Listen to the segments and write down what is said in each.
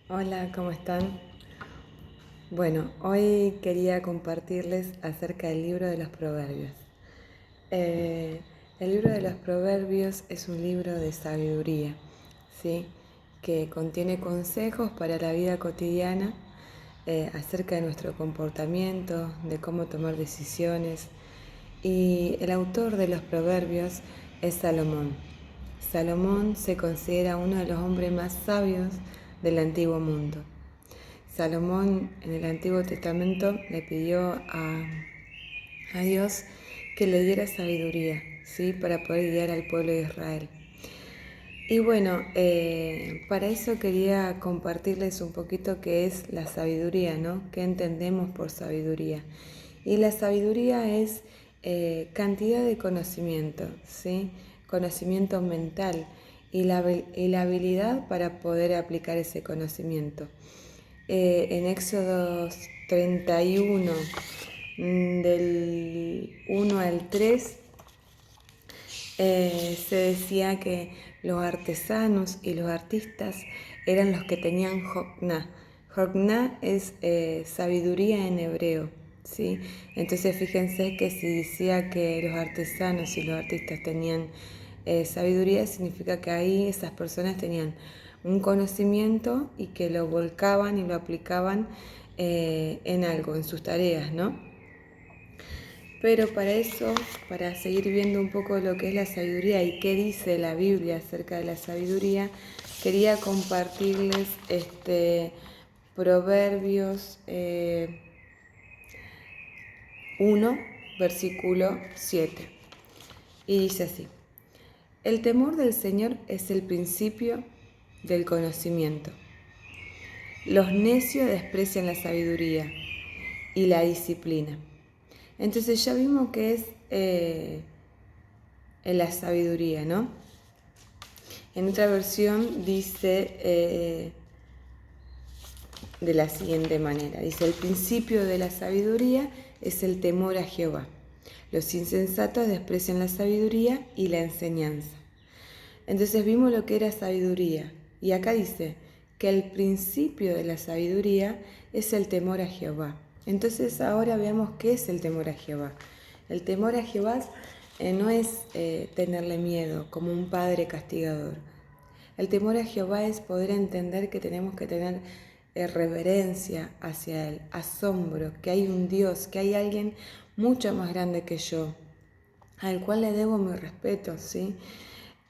Hola, ¿cómo están? Bueno, hoy quería compartirles acerca del libro de los Proverbios. Eh, el libro de los Proverbios es un libro de sabiduría, ¿sí? Que contiene consejos para la vida cotidiana acerca de nuestro comportamiento, de cómo tomar decisiones. Y el autor de los Proverbios es Salomón. Salomón se considera uno de los hombres más sabios del antiguo mundo. Salomón en el Antiguo Testamento le pidió a Dios que le diera sabiduría, ¿sí? Para poder guiar al pueblo de Israel. Y bueno, para eso quería compartirles un poquito qué es la sabiduría, ¿no? ¿Qué entendemos por sabiduría? Y la sabiduría es cantidad de conocimiento, ¿sí? Conocimiento mental y la habilidad para poder aplicar ese conocimiento. En Éxodo 31, del 1 al 3, se decía que los artesanos y los artistas eran los que tenían Jokna. Jokna es sabiduría en hebreo, ¿sí? Entonces fíjense que si decía que los artesanos y los artistas tenían sabiduría, significa que ahí esas personas tenían un conocimiento y que lo volcaban y lo aplicaban en algo, en sus tareas, ¿no? Pero para eso, para seguir viendo un poco lo que es la sabiduría y qué dice la Biblia acerca de la sabiduría, quería compartirles Proverbios 1, versículo 7. Y dice así: el temor del Señor es el principio del conocimiento. Los necios desprecian la sabiduría y la disciplina. Entonces ya vimos que es en la sabiduría, ¿no? En otra versión dice de la siguiente manera, dice: el principio de la sabiduría es el temor a Jehová. Los insensatos desprecian la sabiduría y la enseñanza. Entonces vimos lo que era sabiduría. Y acá dice que el principio de la sabiduría es el temor a Jehová. Entonces ahora veamos qué es el temor a Jehová. El temor a Jehová no es tenerle miedo como un padre castigador. El temor a Jehová es poder entender que tenemos que tener reverencia hacia Él, asombro, que hay un Dios, que hay alguien mucho más grande que yo, al cual le debo mi respeto, ¿sí?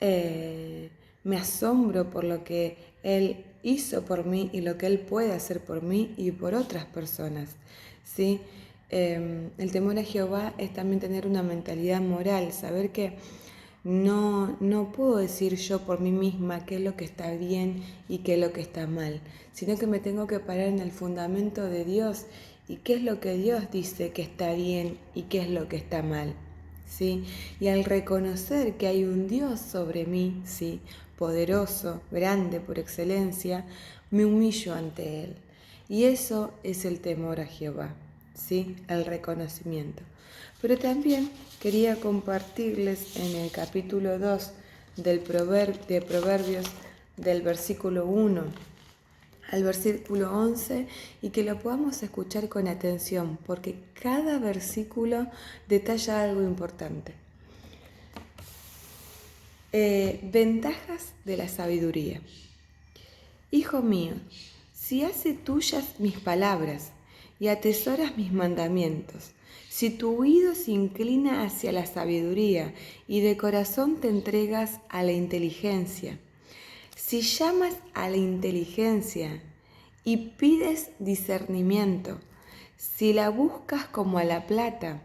Me asombro por lo que Él hizo por mí y lo que Él puede hacer por mí y por otras personas, ¿sí? El temor a Jehová es también tener una mentalidad moral, saber que no puedo decir yo por mí misma qué es lo que está bien y qué es lo que está mal, sino que me tengo que parar en el fundamento de Dios y qué es lo que Dios dice que está bien y qué es lo que está mal. ¿Sí? Y al reconocer que hay un Dios sobre mí, ¿sí? Poderoso, grande por excelencia, me humillo ante Él. Y eso es el temor a Jehová, ¿sí? El reconocimiento. Pero también quería compartirles en el capítulo 2 de Proverbios, del versículo 1 al versículo 11, y que lo podamos escuchar con atención, porque cada versículo detalla algo importante. Ventajas de la sabiduría. Hijo mío, si haces tuyas mis palabras y atesoras mis mandamientos, si tu oído se inclina hacia la sabiduría y de corazón te entregas a la inteligencia, si llamas a la inteligencia y pides discernimiento, si la buscas como a la plata,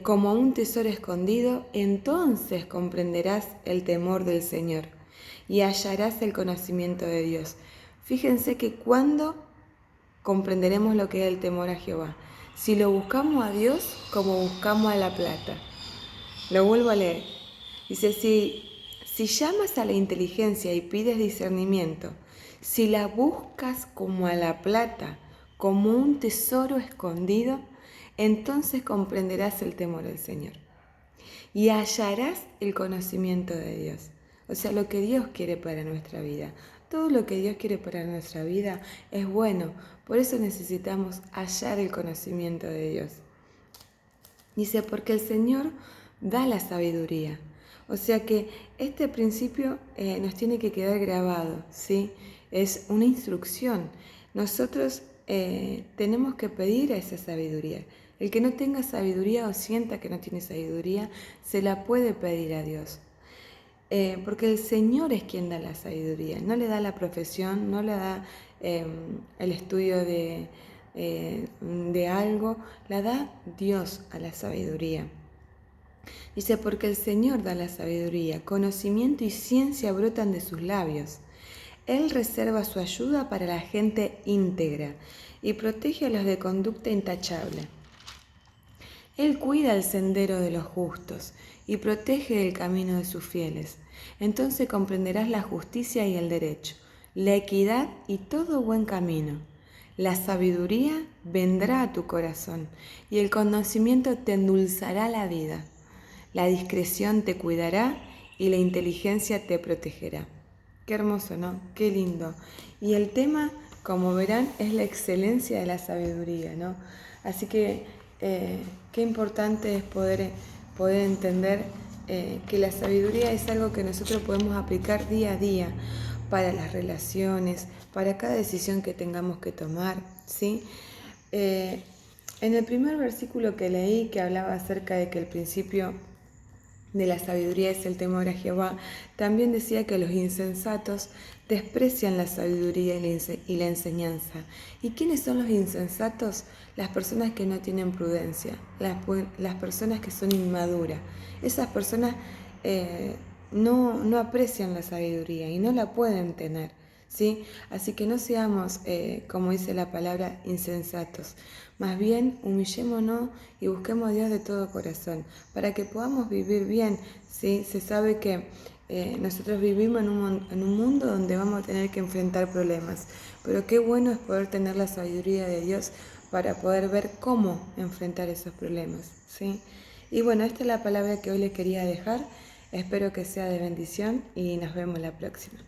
como a un tesoro escondido, entonces comprenderás el temor del Señor y hallarás el conocimiento de Dios. Fíjense que cuando comprenderemos lo que es el temor a Jehová, si lo buscamos a Dios como buscamos a la plata. Lo vuelvo a leer. Dice: si llamas a la inteligencia y pides discernimiento, si la buscas como a la plata, como un tesoro escondido, entonces comprenderás el temor del Señor y hallarás el conocimiento de Dios. o sea, lo que Dios quiere para nuestra vida. Todo lo que Dios quiere para nuestra vida es bueno, por eso necesitamos hallar el conocimiento de Dios. Dice, porque el Señor da la sabiduría. O sea que este principio nos tiene que quedar grabado, ¿sí? Es una instrucción. Nosotros tenemos que pedir a esa sabiduría. El que no tenga sabiduría o sienta que no tiene sabiduría, se la puede pedir a Dios. Porque el Señor es quien da la sabiduría, no le da la profesión, no le da el estudio de algo, la da Dios a la sabiduría. Dice, porque el Señor da la sabiduría, conocimiento y ciencia brotan de sus labios. Él reserva su ayuda para la gente íntegra y protege a los de conducta intachable. Él cuida el sendero de los justos y protege el camino de sus fieles. Entonces comprenderás la justicia y el derecho, la equidad y todo buen camino. La sabiduría vendrá a tu corazón y el conocimiento te endulzará la vida. La discreción te cuidará y la inteligencia te protegerá. Qué hermoso, ¿no? Qué lindo. Y el tema, como verán, es la excelencia de la sabiduría, ¿no? Así que qué importante es poder entender que la sabiduría es algo que nosotros podemos aplicar día a día para las relaciones, para cada decisión que tengamos que tomar, ¿sí? En el primer versículo que leí, que hablaba acerca de que el principio de la sabiduría es el temor a Jehová, también decía que los insensatos desprecian la sabiduría y la enseñanza. ¿Y quiénes son los insensatos? Las personas que no tienen prudencia, las personas que son inmaduras. Esas personas no aprecian la sabiduría y no la pueden tener, ¿sí? Así que no seamos, como dice la palabra, insensatos. Más bien, humillémonos y busquemos a Dios de todo corazón, para que podamos vivir bien, ¿sí? Se sabe que nosotros vivimos en un mundo donde vamos a tener que enfrentar problemas, pero qué bueno es poder tener la sabiduría de Dios para poder ver cómo enfrentar esos problemas, ¿sí? Y bueno, esta es la palabra que hoy les quería dejar. Espero que sea de bendición y nos vemos la próxima.